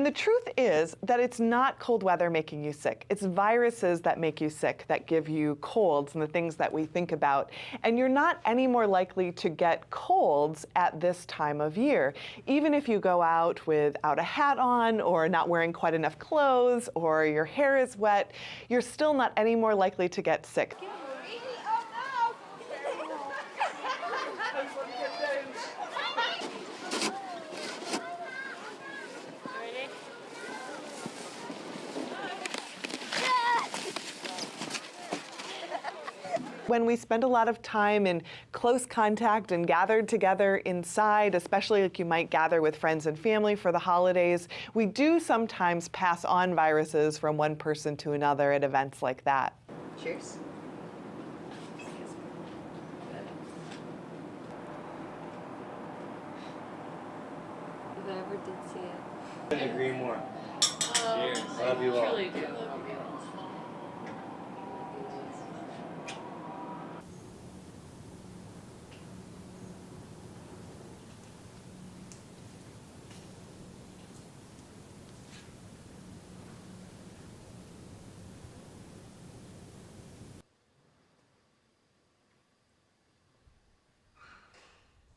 And the truth is that it's not cold weather making you sick. It's viruses that make you sick, that give you colds and the things that we think about. And you're not any more likely to get colds at this time of year. Even if you go out without a hat on or not wearing quite enough clothes or your hair is wet, you're still not any more likely to get sick. When we spend a lot of time in close contact and gathered together inside, especially like you might gather with friends and family for the holidays, we do sometimes pass on viruses from one person to another at events like that. Cheers. If I ever did see it. Couldn't agree more. Cheers. Love you all. Truly do.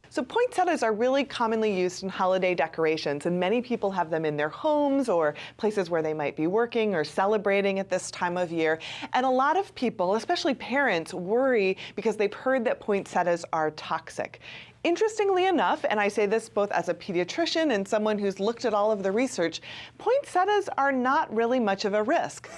So poinsettias are really commonly used in holiday decorations, and many people have them in their homes or places where they might be working or celebrating at this time of year. And a lot of people, especially parents, worry because they've heard that poinsettias are toxic. Interestingly enough, and I say this both as a pediatrician and someone who's looked at all of the research, poinsettias are not really much of a risk.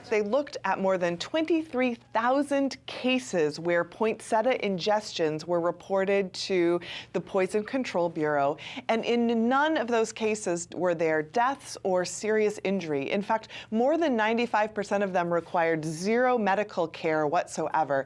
They looked at more than 23,000 cases where poinsettia ingestions were reported to the Poison Control Bureau, and in none of those cases were there deaths or serious injury. In fact, more than 95% of them required zero medical care whatsoever.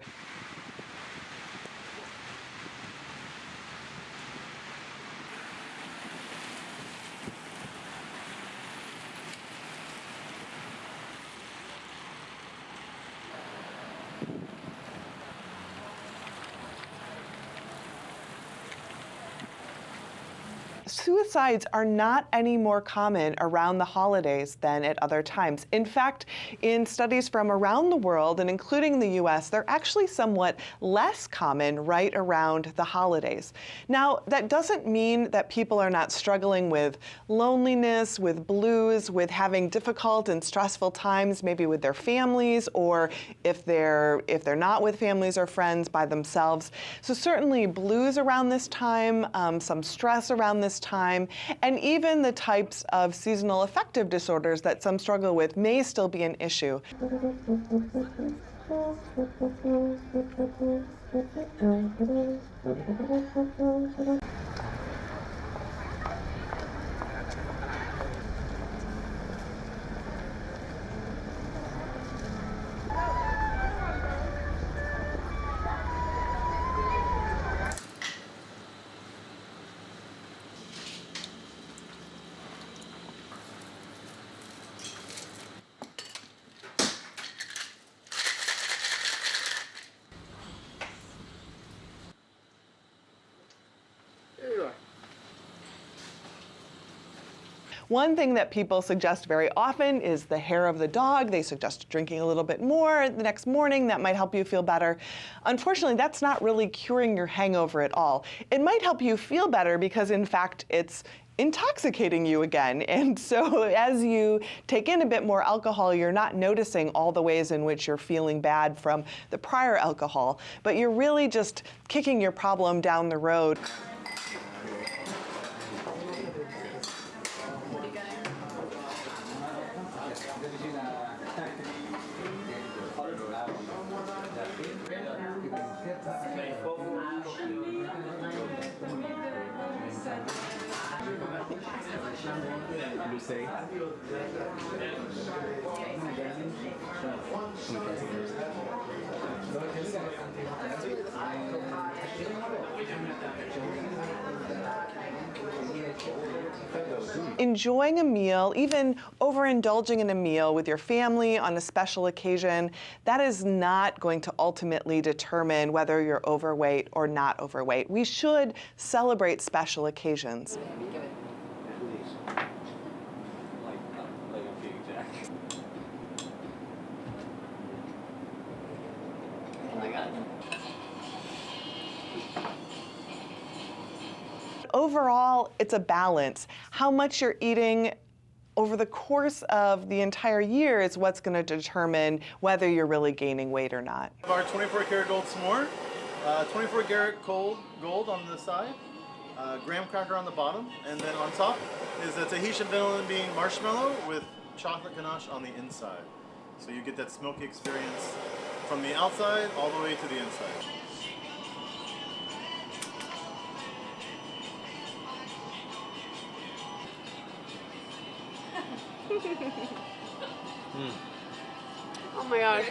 Suicides are not any more common around the holidays than at other times. In fact, in studies from around the world, and including the US, they're actually somewhat less common right around the holidays. Now, that doesn't mean that people are not struggling with loneliness, with blues, with having difficult and stressful times, maybe with their families, or if they're not with families or friends, by themselves. So certainly blues around this time, some stress around this time, and even the types of seasonal affective disorders that some struggle with may still be an issue. One thing that people suggest very often is the hair of the dog. They suggest drinking a little bit more the next morning. That might help you feel better. Unfortunately, that's not really curing your hangover at all. It might help you feel better because, in fact, it's intoxicating you again. And so as you take in a bit more alcohol, you're not noticing all the ways in which you're feeling bad from the prior alcohol, but you're really just kicking your problem down the road. Enjoying a meal, even overindulging in a meal with your family on a special occasion, that is not going to ultimately determine whether you're overweight or not overweight. We should celebrate special occasions. Like a big jack. Oh my god. Overall, it's a balance. How much you're eating over the course of the entire year is what's going to determine whether you're really gaining weight or not. Our 24 karat gold s'more, 24 karat gold on the side, graham cracker on the bottom, and then on top is a Tahitian vanilla bean marshmallow with chocolate ganache on the inside. So you get that smoky experience from the outside all the way to the inside. Oh my god.